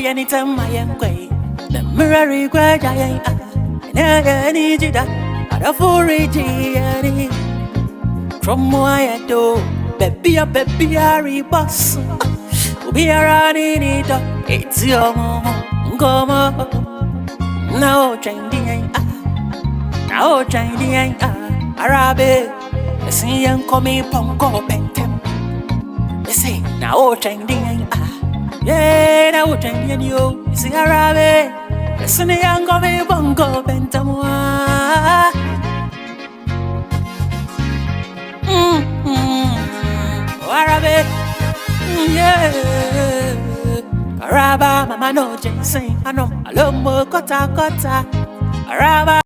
anytime I am quay. The mirror regret I ain't. I need you that. I don't for it. From why I do, baby, a boss. Be around in it. It's your mom. Come on. Now, Chinese. Now, Chinese. Araba. See, young coming pongo pentem. They say, now, Chinese. Yeah, now, Chinese. You see, Araba. See, young coming pongo pentem. Araba. Yeah, Araba, mama no Jason, I know, I love more kota. Araba.